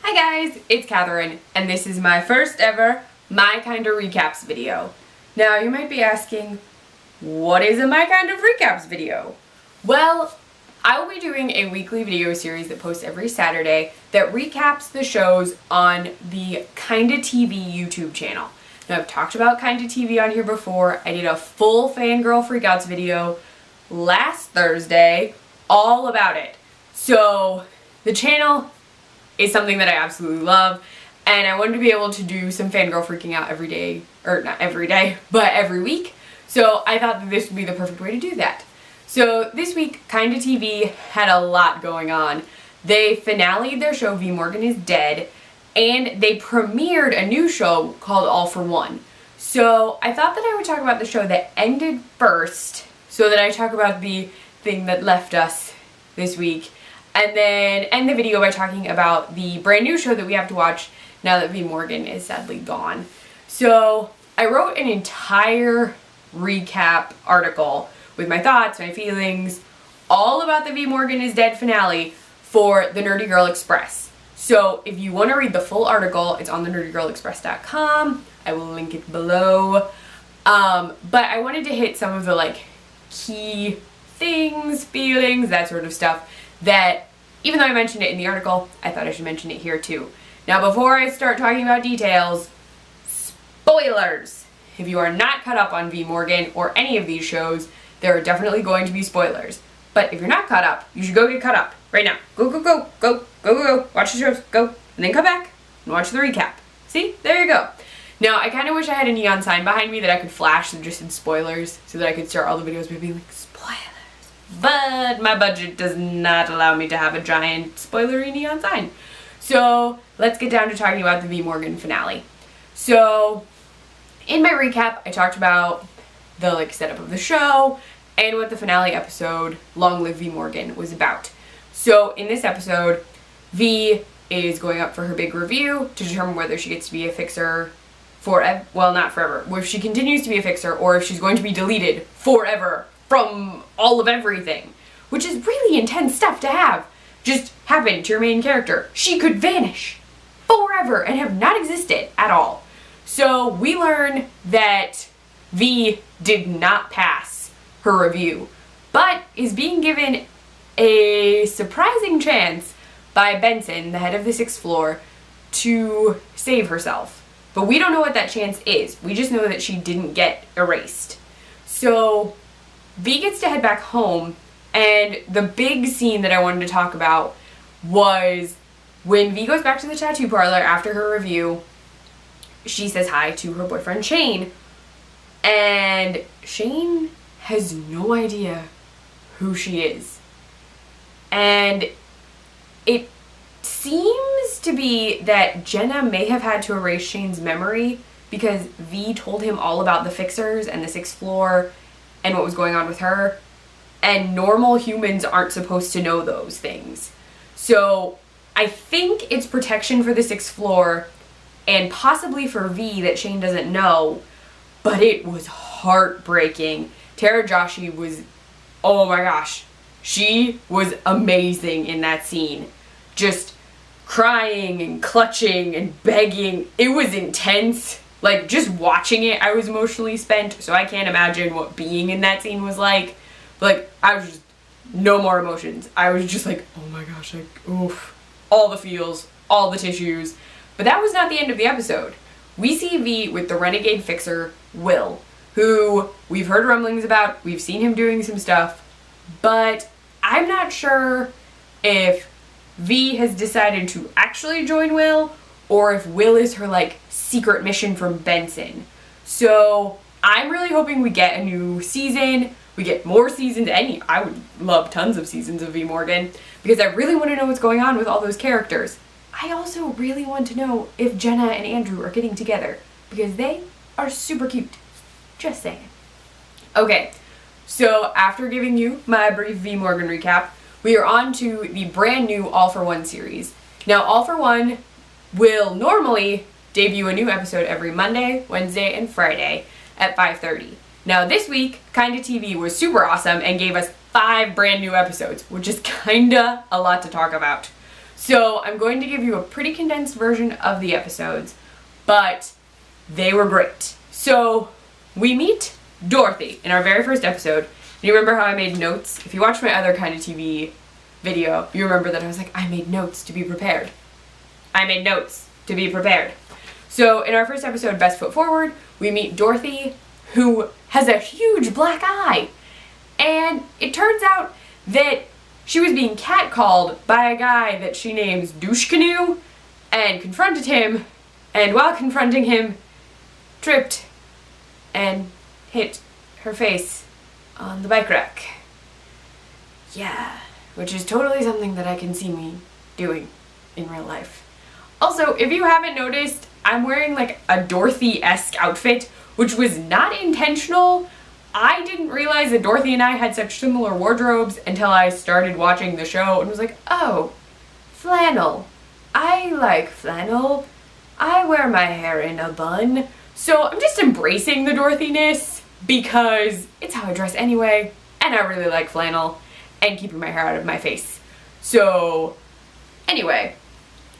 Hi guys, it's Catherine, and this is my first ever My Kind of Recaps video. Now you might be asking, what is a My Kind of Recaps video? Well, I will be doing a weekly video series that posts every Saturday that recaps the shows on the KindaTV YouTube channel. Now I've talked about KindaTV on here before. I did a full fangirl freakouts video last Thursday all about it. So the channel is something that I absolutely love, and I wanted to be able to do some fangirl freaking out every day, or not every day, but every week. So I thought that this would be the perfect way to do that. So this week, KindaTV had a lot going on. They finale'd their show V Morgan is Dead, and they premiered a new show called All for One. So I thought that I would talk about the show that ended first, so that I talk about the thing that left us this week, and then end the video by talking about the brand new show that we have to watch now that V Morgan is sadly gone. So I wrote an entire recap article with my thoughts, my feelings, all about the V Morgan is Dead finale for the Nerdy Girl Express. So if you want to read the full article, it's on thenerdygirlexpress.com. I will link it below. But I wanted to hit some of the key things, feelings, that sort of stuff that, even though I mentioned it in the article, I thought I should mention it here too. Now before I start talking about details, spoilers! If you are not caught up on V Morgan or any of these shows, there are definitely going to be spoilers. But if you're not caught up, you should go get caught up right now. Go, go, go, go, go, go, go, watch the shows, go, and then come back and watch the recap. See? There you go. Now, I kind of wish I had a neon sign behind me that I could flash that just said spoilers so that I could start all the videos by being like, spoilers. But my budget does not allow me to have a giant spoilery neon sign. So let's get down to talking about the V Morgan finale. So in my recap, I talked about the setup of the show and what the finale episode, Long Live V Morgan, was about. So in this episode, V is going up for her big review to determine whether she gets to be a fixer forever, well, not forever, if she continues to be a fixer or if she's going to be deleted forever from all of everything, which is really intense stuff to have just happen to your main character. She could vanish forever and have not existed at all. So we learn that V did not pass her review, but is being given a surprising chance by Benson, the head of the 6th floor, to save herself. But we don't know what that chance is. We just know that she didn't get erased. So V gets to head back home, and the big scene that I wanted to talk about was when V goes back to the tattoo parlor after her review. She says hi to her boyfriend Shane, and Shane has no idea who she is. And it seems to be that Jenna may have had to erase Shane's memory because V told him all about the fixers and the 6th floor and what was going on with her, and normal humans aren't supposed to know those things. So I think it's protection for the 6th floor and possibly for V that Shane doesn't know, but it was heartbreaking. Tara Joshi was, oh my gosh, she was amazing in that scene. Just crying and clutching and begging. It was intense. Just watching it, I was emotionally spent, so I can't imagine what being in that scene was like. I was just, no more emotions. I was just like, oh my gosh, oof. All the feels, all the tissues. But that was not the end of the episode. We see V with the renegade fixer, Will, who we've heard rumblings about, we've seen him doing some stuff, but I'm not sure if V has decided to actually join Will, or if Will is her, secret mission from Benson. So I'm really hoping we get a new season, we get more seasons, I would love tons of seasons of V Morgan, because I really want to know what's going on with all those characters. I also really want to know if Jenna and Andrew are getting together, because they are super cute. Just saying. Okay, so after giving you my brief V Morgan recap, we are on to the brand new All for One series. Now, All for One will normally debut a new episode every Monday, Wednesday, and Friday at 5:30. Now this week, KindaTV was super awesome and gave us 5 brand new episodes, which is kinda a lot to talk about. So I'm going to give you a pretty condensed version of the episodes, but they were great. So we meet Dorothy in our very first episode. You remember how I made notes? If you watched my other KindaTV video, you remember that I was like, I made notes to be prepared. I made notes to be prepared. So in our first episode, Best Foot Forward, we meet Dorothy, who has a huge black eye. And it turns out that she was being catcalled by a guy that she names Douche Canoe and confronted him, and while confronting him, tripped and hit her face on the bike rack. Yeah, which is totally something that I can see me doing in real life. Also, if you haven't noticed, I'm wearing like a Dorothy-esque outfit, which was not intentional. I didn't realize that Dorothy and I had such similar wardrobes until I started watching the show and was like, oh, flannel. I like flannel. I wear my hair in a bun. So I'm just embracing the Dorothy-ness because it's how I dress anyway, and I really like flannel and keeping my hair out of my face. So anyway,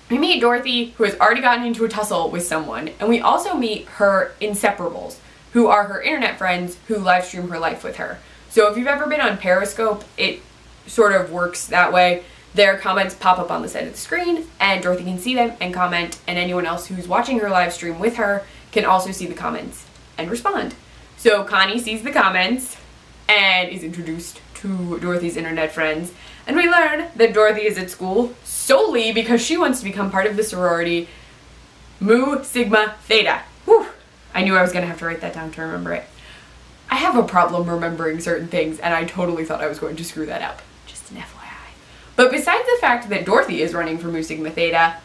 we meet Dorothy, who has already gotten into a tussle with someone, and we also meet her inseparables, who are her internet friends who live stream her life with her. So if you've ever been on Periscope, it sort of works that way. Their comments pop up on the side of the screen, and Dorothy can see them and comment, and anyone else who's watching her live stream with her can also see the comments and respond. So Connie sees the comments and is introduced to Dorothy's internet friends, and we learn that Dorothy is at school solely because she wants to become part of the sorority Mu Sigma Theta. Whew. I knew I was going to have to write that down to remember it. I have a problem remembering certain things, and I totally thought I was going to screw that up. Just an FYI. But besides the fact that Dorothy is running for Mu Sigma Theta,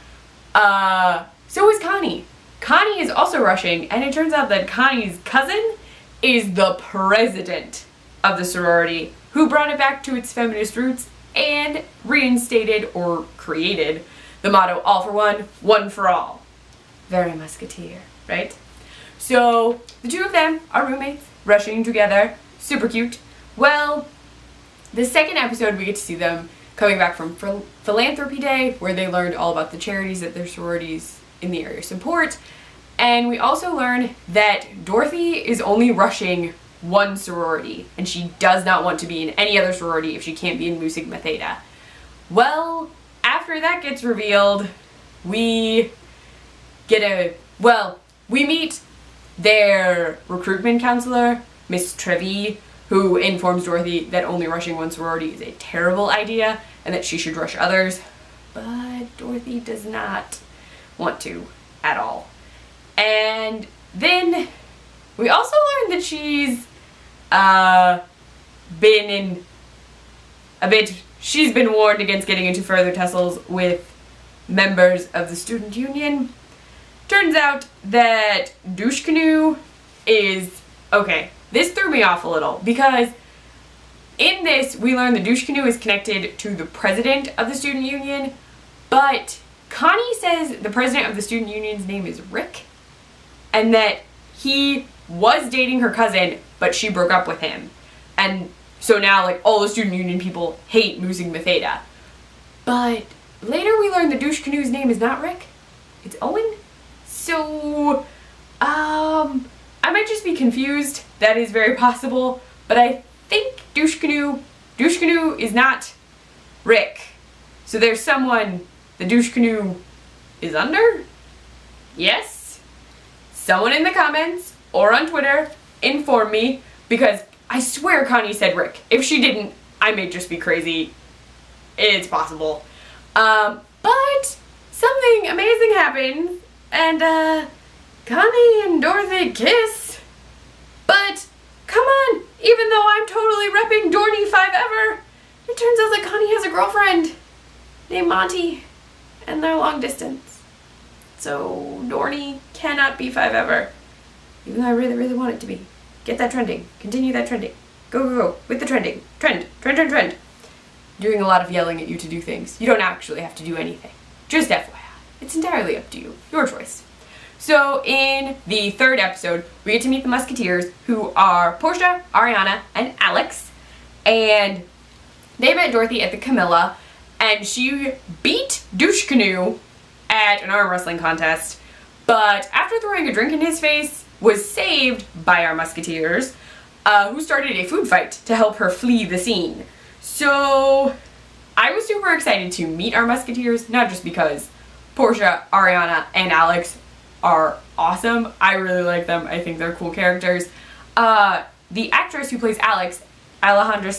so is Connie. Connie is also rushing, and it turns out that Connie's cousin is the president of the sorority, who brought it back to its feminist roots and reinstated or created the motto, all for one for all. Very musketeer, right? So the two of them are roommates, rushing together, super cute. Well, the second episode we get to see them coming back from Philanthropy Day, where they learned all about the charities that their sororities in the area support. And we also learn that Dorothy is only rushing one sorority, and she does not want to be in any other sorority if she can't be in Mu Sigma Theta. Well, after that gets revealed, we meet their recruitment counselor, Miss Trevi, who informs Dorothy that only rushing one sorority is a terrible idea and that she should rush others. But Dorothy does not want to at all. And then we also learned that she's been warned against getting into further tussles with members of the student union. Turns out that Douche Canoe is, okay, this threw me off a little because in this we learn that Douche Canoe is connected to the president of the student union, but Connie says the president of the student union's name is Rick, and that he was dating her cousin, but she broke up with him. And so now, like, all the student union people hate Mu Sigma Theta. But later we learn that Douche Canoe's name is not Rick, it's Owen. So, I might just be confused. That is very possible. But I think Douche Canoe is not Rick. So there's someone the Douche Canoe is under? Yes? Someone in the comments or on Twitter inform me, because I swear Connie said Rick. If she didn't, I may just be crazy. It's possible. But something amazing happens, and Connie and Dorothy kiss. But come on, even though I'm totally repping Dorney 5ever, it turns out that Connie has a girlfriend named Monte, and they're long distance. So Dorney cannot be 5ever, even though I really, really want it to be. Get that trending. Continue that trending. Go, go, go. With the trending. Trend. Trend, trend, trend. Doing a lot of yelling at you to do things. You don't actually have to do anything. Just FYI. It's entirely up to you. Your choice. So in the third episode, we get to meet the Musketeers, who are Portia, Ariana, and Alex. And they met Dorothy at the Camilla, and she beat Douche Canoe at an arm wrestling contest, but after throwing a drink in his face, was saved by our musketeers, who started a food fight to help her flee the scene. So I was super excited to meet our musketeers, not just because Portia, Ariana, and Alex are awesome. I really like them. I think they're cool characters. The actress who plays Alex, Alejandra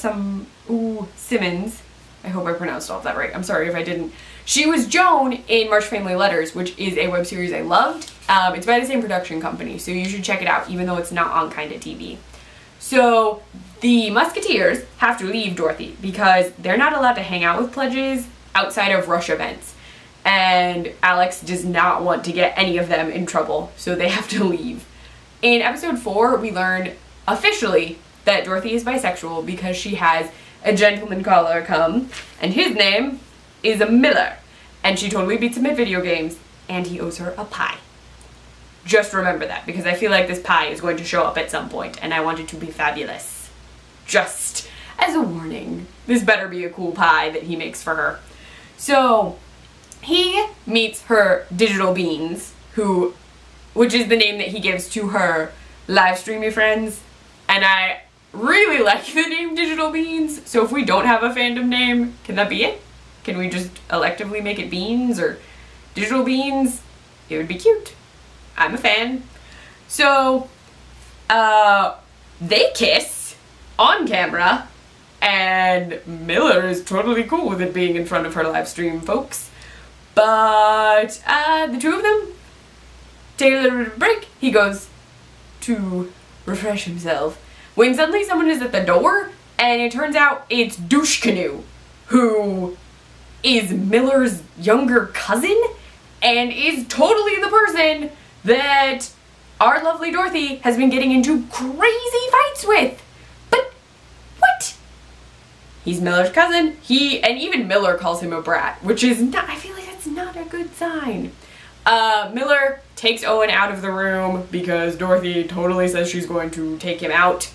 Simmons, I hope I pronounced all of that right. I'm sorry if I didn't. She was Joan in March Family Letters, which is a web series I loved. It's by the same production company, so you should check it out, even though it's not on KindaTV. So the musketeers have to leave Dorothy because they're not allowed to hang out with pledges outside of rush events. And Alex does not want to get any of them in trouble, so they have to leave. In episode 4, we learn officially that Dorothy is bisexual because she has a gentleman caller come, and his name is Miller, and she totally beats him at video games, and he owes her a pie. Just remember that, because I feel like this pie is going to show up at some point, and I want it to be fabulous. Just as a warning. This better be a cool pie that he makes for her. So he meets her digital beans, which is the name that he gives to her live streamy friends, and I really like the name Digital Beans, so if we don't have a fandom name, can that be it? Can we just electively make it Beans or Digital Beans? It would be cute. I'm a fan. So, they kiss on camera, and Miller is totally cool with it being in front of her live stream folks. But, the two of them take a little bit of a break. He goes to refresh himself when suddenly someone is at the door, and it turns out it's Douche Canoe, who is Miller's younger cousin and is totally the person that our lovely Dorothy has been getting into crazy fights with. But what? He's Miller's cousin. And even Miller calls him a brat, which is not, I feel like that's not a good sign. Miller takes Owen out of the room because Dorothy totally says she's going to take him out,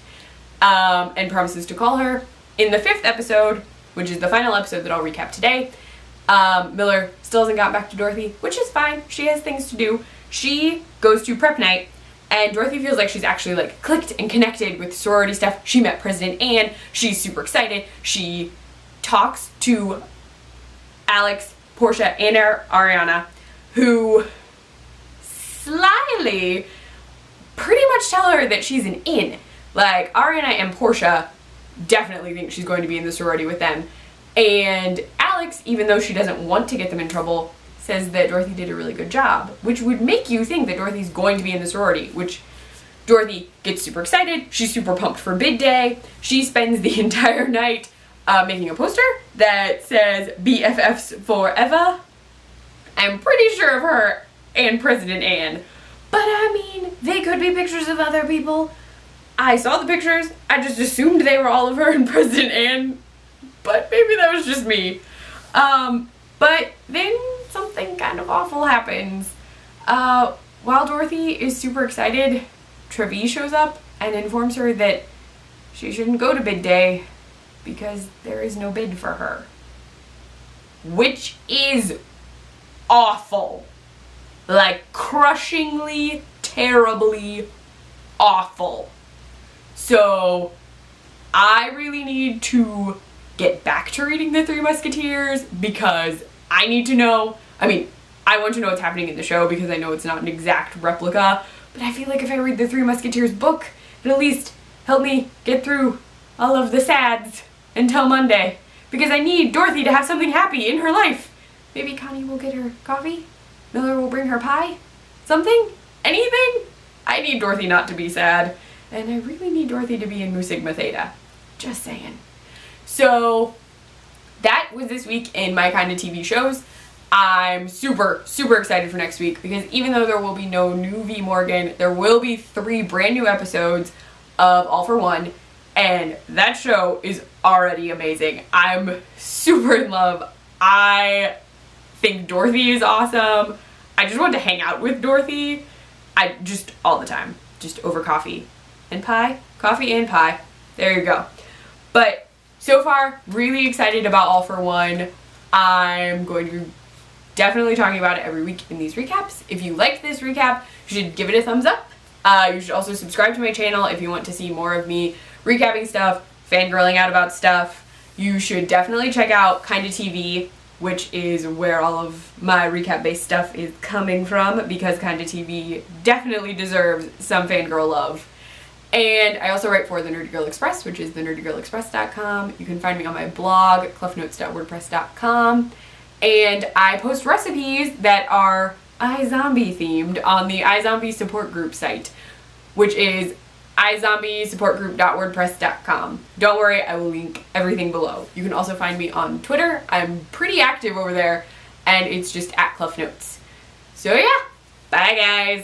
and promises to call her. In the 5th episode, which is the final episode that I'll recap today, Miller still hasn't gotten back to Dorothy, which is fine. She has things to do. She goes to prep night, and Dorothy feels like she's actually like clicked and connected with sorority stuff. She met President Anne. She's super excited. She talks to Alex, Portia, and Ariana, who slyly pretty much tell her that she's an in. Like, Ariana and Portia definitely think she's going to be in the sorority with them. And Alex, even though she doesn't want to get them in trouble, says that Dorothy did a really good job, which would make you think that Dorothy's going to be in the sorority, which Dorothy gets super excited. She's super pumped for bid day. She spends the entire night making a poster that says BFFs forever. I'm pretty sure of her and President Anne. But I mean, they could be pictures of other people. I saw the pictures. I just assumed they were all of her and President Anne. But maybe that was just me. But then something kind of awful happens. While Dorothy is super excited, Trevi shows up and informs her that she shouldn't go to bid day because there is no bid for her. Which is awful. Like, crushingly, terribly awful. So, I really need to get back to reading The Three Musketeers because I need to know, I mean, I want to know what's happening in the show because I know it's not an exact replica, but I feel like if I read the Three Musketeers book, it'll at least help me get through all of the sads until Monday, because I need Dorothy to have something happy in her life. Maybe Connie will get her coffee, Miller will bring her pie, something, anything. I need Dorothy not to be sad, and I really need Dorothy to be in Mu Sigma Theta. Just saying. So that was this week in my KindaTV shows. I'm super, super excited for next week because even though there will be no new V Morgan, there will be 3 brand new episodes of All for One, and that show is already amazing. I'm super in love. I think Dorothy is awesome. I just want to hang out with Dorothy. All the time. Just over coffee and pie. Coffee and pie. There you go. But so far, really excited about All for One. I'm going to be definitely talking about it every week in these recaps. If you liked this recap, you should give it a thumbs up. You should also subscribe to my channel if you want to see more of me recapping stuff, fangirling out about stuff. You should definitely check out KindaTV, which is where all of my recap-based stuff is coming from, because KindaTV definitely deserves some fangirl love. And I also write for the Nerdy Girl Express, which is thenerdygirlexpress.com. You can find me on my blog, cliffnotes.wordpress.com. And I post recipes that are iZombie themed on the iZombie support group site, which is iZombiesupportgroup.wordpress.com. Don't worry, I will link everything below. You can also find me on Twitter. I'm pretty active over there, and it's just @CluffNotes. So yeah, bye guys!